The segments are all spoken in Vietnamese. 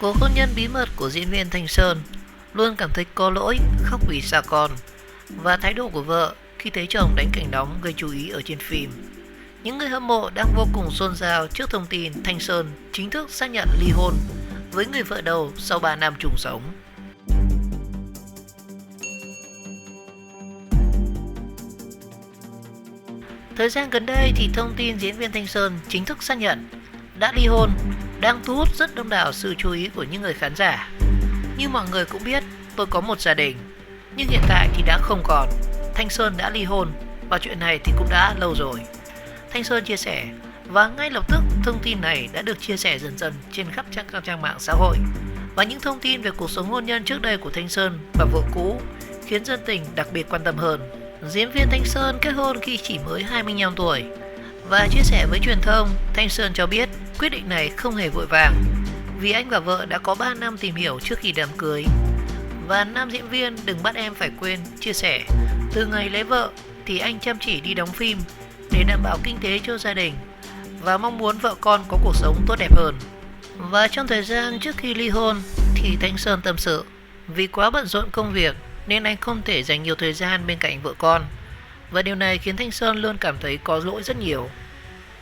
Cuộc hôn nhân bí mật của diễn viên Thanh Sơn luôn cảm thấy có lỗi, khóc vì xa con, và thái độ của vợ khi thấy chồng đánh cảnh nóng gây chú ý ở trên phim. Những người hâm mộ đang vô cùng xôn xao trước thông tin Thanh Sơn chính thức xác nhận ly hôn với người vợ đầu sau 3 năm chung sống. Thời gian gần đây thì thông tin diễn viên Thanh Sơn chính thức xác nhận đã ly hôn đang thu hút rất đông đảo sự chú ý của những người khán giả. Như mọi người cũng biết, tôi có một gia đình, nhưng hiện tại thì đã không còn. Thanh Sơn đã ly hôn và chuyện này thì cũng đã lâu rồi. Thanh Sơn chia sẻ, và ngay lập tức thông tin này đã được chia sẻ dần dần trên khắp các trang mạng xã hội. Và những thông tin về cuộc sống hôn nhân trước đây của Thanh Sơn và vợ cũ khiến dân tình đặc biệt quan tâm hơn. Diễn viên Thanh Sơn kết hôn khi chỉ mới 25 tuổi. Và chia sẻ với truyền thông, Thanh Sơn cho biết quyết định này không hề vội vàng, vì anh và vợ đã có 3 năm tìm hiểu trước khi đám cưới. Và nam diễn viên Đừng Bắt Em Phải Quên chia sẻ, từ ngày lấy vợ thì anh chăm chỉ đi đóng phim để đảm bảo kinh tế cho gia đình và mong muốn vợ con có cuộc sống tốt đẹp hơn. Và trong thời gian trước khi ly hôn thì Thanh Sơn tâm sự, vì quá bận rộn công việc nên anh không thể dành nhiều thời gian bên cạnh vợ con. Và điều này khiến Thanh Sơn luôn cảm thấy có lỗi rất nhiều.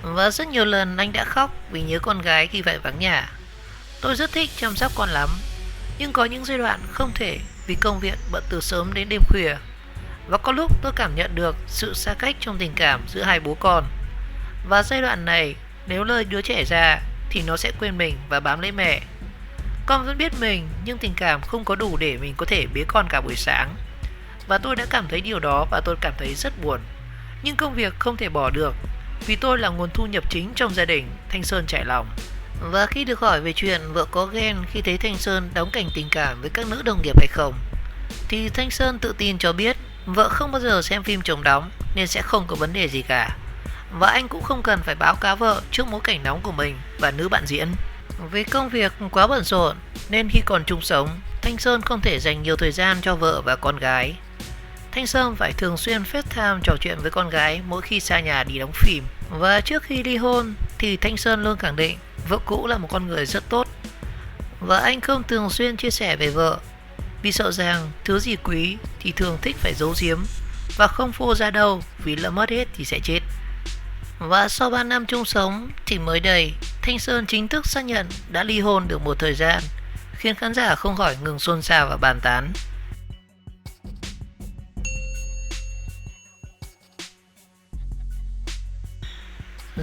Và rất nhiều lần anh đã khóc vì nhớ con gái khi phải vắng nhà. Tôi rất thích chăm sóc con lắm, nhưng có những giai đoạn không thể vì công việc bận từ sớm đến đêm khuya. Và có lúc tôi cảm nhận được sự xa cách trong tình cảm giữa hai bố con. Và giai đoạn này, nếu lơi đứa trẻ ra thì nó sẽ quên mình và bám lấy mẹ. Con vẫn biết mình, nhưng tình cảm không có đủ để mình có thể bế con cả buổi sáng. Và tôi đã cảm thấy điều đó và tôi cảm thấy rất buồn. Nhưng công việc không thể bỏ được, vì tôi là nguồn thu nhập chính trong gia đình, Thanh Sơn trải lòng. Và khi được hỏi về chuyện vợ có ghen khi thấy Thanh Sơn đóng cảnh tình cảm với các nữ đồng nghiệp hay không, thì Thanh Sơn tự tin cho biết vợ không bao giờ xem phim chồng đóng nên sẽ không có vấn đề gì cả. Và anh cũng không cần phải báo cáo vợ trước mỗi cảnh nóng của mình và nữ bạn diễn. Vì công việc quá bận rộn nên khi còn chung sống, Thanh Sơn không thể dành nhiều thời gian cho vợ và con gái. Thanh Sơn phải thường xuyên FaceTime trò chuyện với con gái mỗi khi xa nhà đi đóng phim. Và trước khi ly hôn thì Thanh Sơn luôn khẳng định vợ cũ là một con người rất tốt. Và anh không thường xuyên chia sẻ về vợ, vì sợ rằng thứ gì quý thì thường thích phải giấu giếm và không phô ra đâu, vì lỡ mất hết thì sẽ chết. Và sau 3 năm chung sống thì mới đây, Thanh Sơn chính thức xác nhận đã ly hôn được một thời gian, khiến khán giả không khỏi ngừng xôn xao và bàn tán.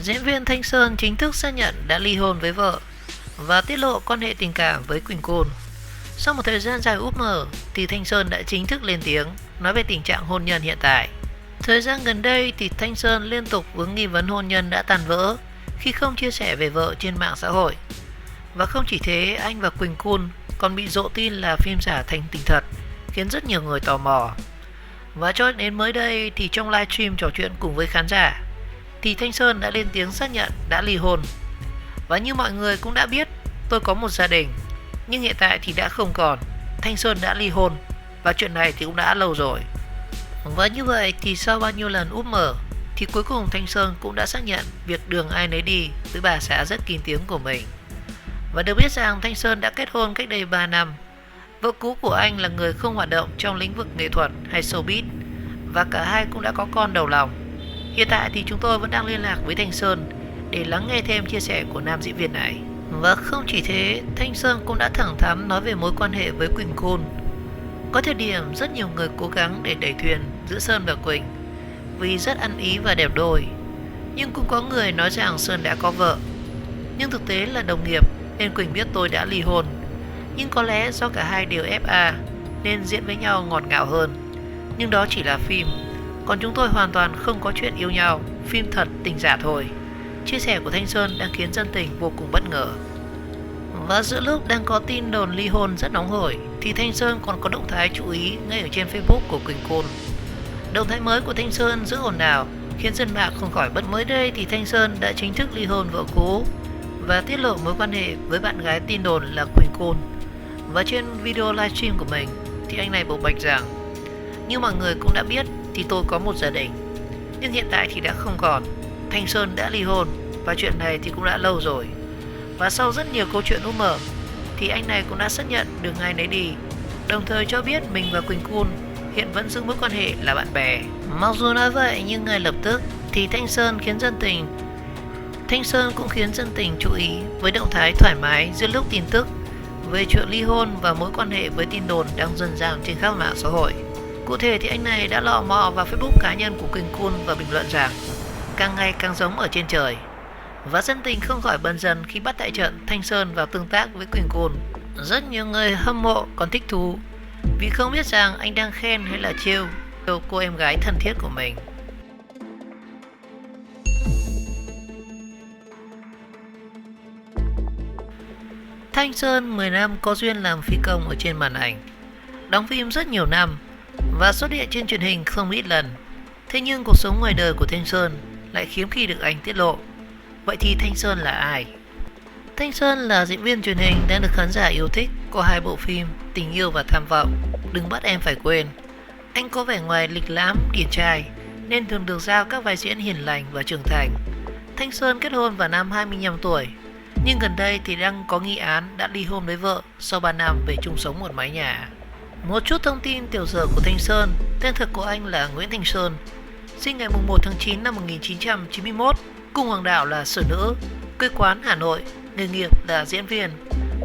Diễn viên Thanh Sơn chính thức xác nhận đã ly hôn với vợ và tiết lộ quan hệ tình cảm với Quỳnh Côn. Sau một thời gian dài úp mở thì Thanh Sơn đã chính thức lên tiếng nói về tình trạng hôn nhân hiện tại. Thời gian gần đây thì Thanh Sơn liên tục vướng nghi vấn hôn nhân đã tan vỡ khi không chia sẻ về vợ trên mạng xã hội. Và không chỉ thế, anh và Quỳnh Côn còn bị rộ tin là phim giả thành tình thật, khiến rất nhiều người tò mò. Và cho đến mới đây thì trong livestream trò chuyện cùng với khán giả thì Thanh Sơn đã lên tiếng xác nhận đã ly hôn. Và như mọi người cũng đã biết, tôi có một gia đình, nhưng hiện tại thì đã không còn. Thanh Sơn đã ly hôn và chuyện này thì cũng đã lâu rồi. Và như vậy thì sau bao nhiêu lần úp mở thì cuối cùng Thanh Sơn cũng đã xác nhận việc đường ai nấy đi với bà xã rất kín tiếng của mình. Và được biết rằng Thanh Sơn đã kết hôn cách đây 3 năm. Vợ cũ của anh là người không hoạt động trong lĩnh vực nghệ thuật hay showbiz, và cả hai cũng đã có con đầu lòng. Hiện tại thì chúng tôi vẫn đang liên lạc với Thanh Sơn để lắng nghe thêm chia sẻ của nam diễn viên này. Và không chỉ thế, Thanh Sơn cũng đã thẳng thắn nói về mối quan hệ với Quỳnh Côn. Có thời điểm rất nhiều người cố gắng để đẩy thuyền giữa Sơn và Quỳnh vì rất ăn ý và đẹp đôi. Nhưng cũng có người nói rằng Sơn đã có vợ. Nhưng thực tế là đồng nghiệp nên Quỳnh biết tôi đã ly hôn. Nhưng có lẽ do cả hai đều FA nên diễn với nhau ngọt ngào hơn. Nhưng đó chỉ là phim, còn chúng tôi hoàn toàn không có chuyện yêu nhau, phim thật tình giả thôi. Chia sẻ của Thanh Sơn đang khiến dân tình vô cùng bất ngờ. Và giữa lúc đang có tin đồn ly hôn rất nóng hổi thì Thanh Sơn còn có động thái chú ý ngay ở trên Facebook của Quỳnh Côn. Động thái mới của Thanh Sơn rất ồn ào khiến dân mạng không khỏi bất. Mới đây thì Thanh Sơn đã chính thức ly hôn vợ cũ và tiết lộ mối quan hệ với bạn gái tin đồn là Quỳnh Côn. Và trên video livestream của mình thì anh này bộc bạch rằng, như mọi người cũng đã biết thì tôi có một gia đình, nhưng hiện tại thì đã không còn. Thanh Sơn đã ly hôn và chuyện này thì cũng đã lâu rồi. Và sau rất nhiều câu chuyện úp mở thì anh này cũng đã xác nhận đường ai nấy đi, đồng thời cho biết mình và Quỳnh Cun hiện vẫn giữ mối quan hệ là bạn bè. Mặc dù nói vậy nhưng ngay lập tức thì Thanh Sơn cũng khiến dân tình chú ý với động thái thoải mái giữa lúc tin tức về chuyện ly hôn và mối quan hệ với tin đồn đang dần dàng trên các mạng xã hội. Cụ thể thì anh này đã lọ mọ vào Facebook cá nhân của Quỳnh Cun và bình luận rằng càng ngày càng giống ở trên trời. Và dân tình không khỏi bần dần khi bắt tại trận Thanh Sơn vào tương tác với Quỳnh Cun. Rất nhiều người hâm mộ còn thích thú vì không biết rằng anh đang khen hay là trêu cô em gái thân thiết của mình. Thanh Sơn 10 năm có duyên làm phi công ở trên màn ảnh, đóng phim rất nhiều năm và xuất hiện trên truyền hình không ít lần. Thế nhưng cuộc sống ngoài đời của Thanh Sơn lại hiếm khi được anh tiết lộ. Vậy thì Thanh Sơn là ai? Thanh Sơn là diễn viên truyền hình đang được khán giả yêu thích qua 2 bộ phim Tình Yêu và Tham Vọng, Đừng Bắt Em Phải Quên. Anh có vẻ ngoài lịch lãm, điển trai nên thường được giao các vai diễn hiền lành và trưởng thành. Thanh Sơn kết hôn vào năm 25 tuổi, nhưng gần đây thì đang có nghi án đã ly hôn với vợ sau 3 năm về chung sống một mái nhà. Một chút thông tin tiểu sử của Thanh Sơn. Tên thật của anh là Nguyễn Thanh Sơn, sinh ngày 1 tháng 9 năm 1991, cung hoàng đạo là xử nữ, quê quán Hà Nội, nghề nghiệp là diễn viên.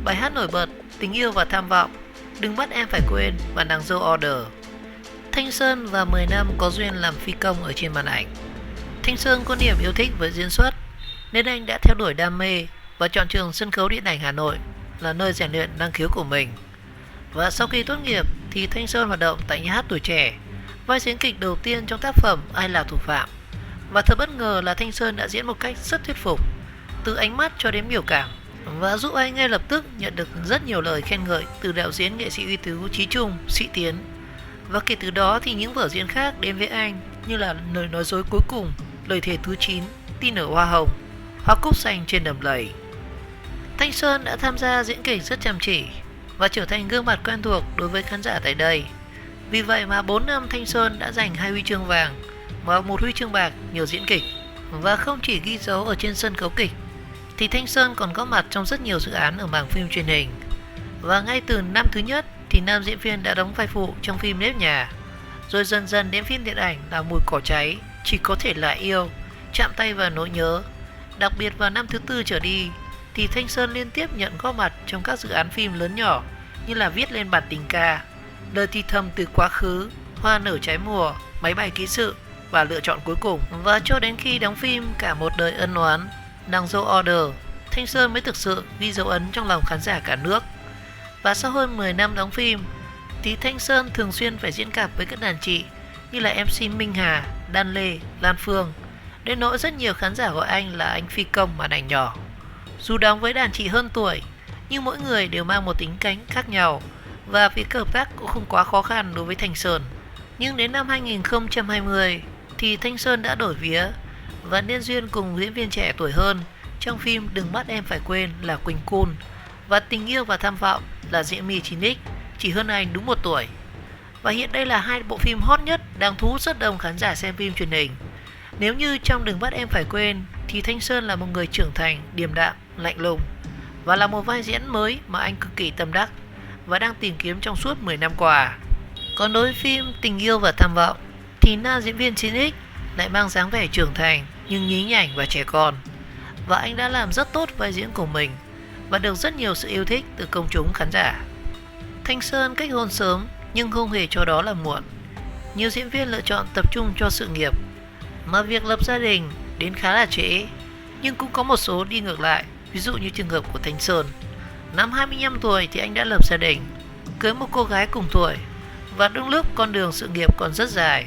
Bài hát nổi bật Tình Yêu và Tham Vọng, Đừng Bắt Em Phải Quên và Nàng Dâu Order. Thanh Sơn và 10 năm có duyên làm phi công ở trên màn ảnh. Thanh Sơn có niềm yêu thích với diễn xuất nên anh đã theo đuổi đam mê và chọn trường sân khấu điện ảnh Hà Nội là nơi rèn luyện năng khiếu của mình. Và sau khi tốt nghiệp thì Thanh Sơn hoạt động tại Nhà hát Tuổi Trẻ, vai diễn kịch đầu tiên trong tác phẩm Ai Là Thủ Phạm. Và thật bất ngờ là Thanh Sơn đã diễn một cách rất thuyết phục, từ ánh mắt cho đến biểu cảm, và giúp anh ngay lập tức nhận được rất nhiều lời khen ngợi từ đạo diễn nghệ sĩ ưu tú Chí Trung, Sĩ Tiến. Và kể từ đó thì những vở diễn khác đến với anh như là Lời Nói Dối Cuối Cùng, Lời Thề Thứ 9, Tin Ở Hoa Hồng, Hoa Cúc Xanh Trên Đầm Lầy. Thanh Sơn đã tham gia diễn kịch rất chăm chỉ và trở thành gương mặt quen thuộc đối với khán giả tại đây. Vì vậy mà 4 năm Thanh Sơn đã giành 2 huy chương vàng và 1 huy chương bạc nhờ diễn kịch. Và không chỉ ghi dấu ở trên sân khấu kịch thì Thanh Sơn còn có mặt trong rất nhiều dự án ở mảng phim truyền hình. Và ngay từ năm thứ nhất thì nam diễn viên đã đóng vai phụ trong phim Nếp Nhà, rồi dần dần đến phim điện ảnh là Mùi Cỏ Cháy, Chỉ Có Thể Là Yêu, Chạm Tay Vào Nỗi Nhớ. Đặc biệt vào năm thứ 4 trở đi thì Thanh Sơn liên tiếp nhận góp mặt trong các dự án phim lớn nhỏ như là Viết Lên Bản Tình Ca, Lời Thì Thầm Từ Quá Khứ, Hoa Nở Trái Mùa, Máy Bay Ký Sự và Lựa Chọn Cuối Cùng. Và cho đến khi đóng phim Cả Một Đời Ân Oán, Nàng Dâu Order, Thanh Sơn mới thực sự ghi dấu ấn trong lòng khán giả cả nước. Và sau hơn 10 năm đóng phim thì Thanh Sơn thường xuyên phải diễn cặp với các đàn chị như là MC Minh Hà, Đan Lê, Lan Phương, đến nỗi rất nhiều khán giả gọi anh là anh phi công màn ảnh nhỏ. Dù đóng với đàn chị hơn tuổi nhưng mỗi người đều mang một tính cách khác nhau và việc hợp tác cũng không quá khó khăn đối với Thanh Sơn. Nhưng đến năm 2020 thì Thanh Sơn đã đổi vía và nên duyên cùng diễn viên trẻ tuổi hơn trong phim Đừng Bắt Em Phải Quên là Quỳnh Cun và Tình Yêu và Tham Vọng là Diễm My 9X, chỉ hơn anh đúng 1 tuổi. Và hiện đây là 2 bộ phim hot nhất đang thu hút rất đông khán giả xem phim truyền hình. Nếu như trong Đừng Bắt Em Phải Quên thì Thanh Sơn là một người trưởng thành, điềm đạm, lạnh lùng và là một vai diễn mới mà anh cực kỳ tâm đắc và đang tìm kiếm trong suốt 10 năm qua. Còn đối với phim Tình Yêu và Tham Vọng thì nam diễn viên 9X lại mang dáng vẻ trưởng thành nhưng nhí nhảnh và trẻ con, và anh đã làm rất tốt vai diễn của mình và được rất nhiều sự yêu thích từ công chúng khán giả. Thanh Sơn kết hôn sớm nhưng không hề cho đó là muộn. Nhiều diễn viên lựa chọn tập trung cho sự nghiệp mà việc lập gia đình đến khá là trễ, nhưng cũng có một số đi ngược lại, ví dụ như trường hợp của Thanh Sơn. Năm 25 tuổi thì anh đã lập gia đình, cưới một cô gái cùng tuổi, và đúng lúc con đường sự nghiệp còn rất dài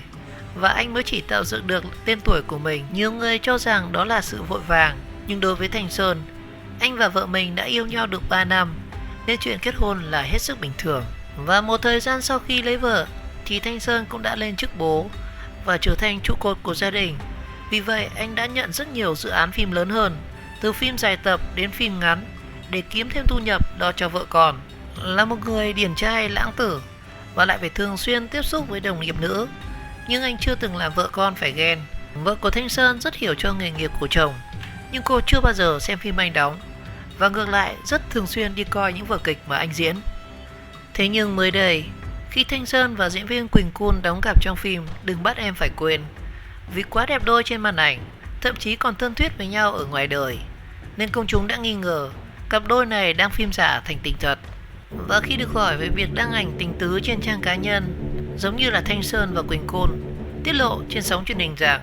và anh mới chỉ tạo dựng được tên tuổi của mình. Nhiều người cho rằng đó là sự vội vàng, nhưng đối với Thanh Sơn, anh và vợ mình đã yêu nhau được 3 năm nên chuyện kết hôn là hết sức bình thường. Và một thời gian sau khi lấy vợ thì Thanh Sơn cũng đã lên chức bố và trở thành trụ cột của gia đình. Vì vậy anh đã nhận rất nhiều dự án phim lớn hơn, từ phim dài tập đến phim ngắn, để kiếm thêm thu nhập lo cho vợ con. Là một người điển trai lãng tử và lại phải thường xuyên tiếp xúc với đồng nghiệp nữ, nhưng anh chưa từng làm vợ con phải ghen. Vợ của Thanh Sơn rất hiểu cho nghề nghiệp của chồng, nhưng cô chưa bao giờ xem phim anh đóng và ngược lại rất thường xuyên đi coi những vở kịch mà anh diễn. Thế nhưng mới đây, khi Thanh Sơn và diễn viên Quỳnh Cun đóng cặp trong phim Đừng Bắt Em Phải Quên, vì quá đẹp đôi trên màn ảnh, thậm chí còn thân thiết với nhau ở ngoài đời, nên công chúng đã nghi ngờ cặp đôi này đang phim giả thành tình thật. Và khi được hỏi về việc đăng ảnh tình tứ trên trang cá nhân, giống như là Thanh Sơn và Quỳnh Côn tiết lộ trên sóng truyền hình rằng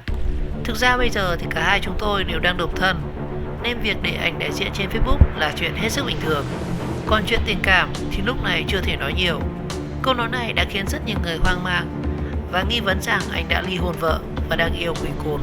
thực ra bây giờ thì cả hai chúng tôi đều đang độc thân, nên việc để ảnh đại diện trên Facebook là chuyện hết sức bình thường. Còn chuyện tình cảm thì lúc này chưa thể nói nhiều. Câu nói này đã khiến rất nhiều người hoang mang và nghi vấn rằng anh đã ly hôn vợ và đang yêu Quỳnh Côn.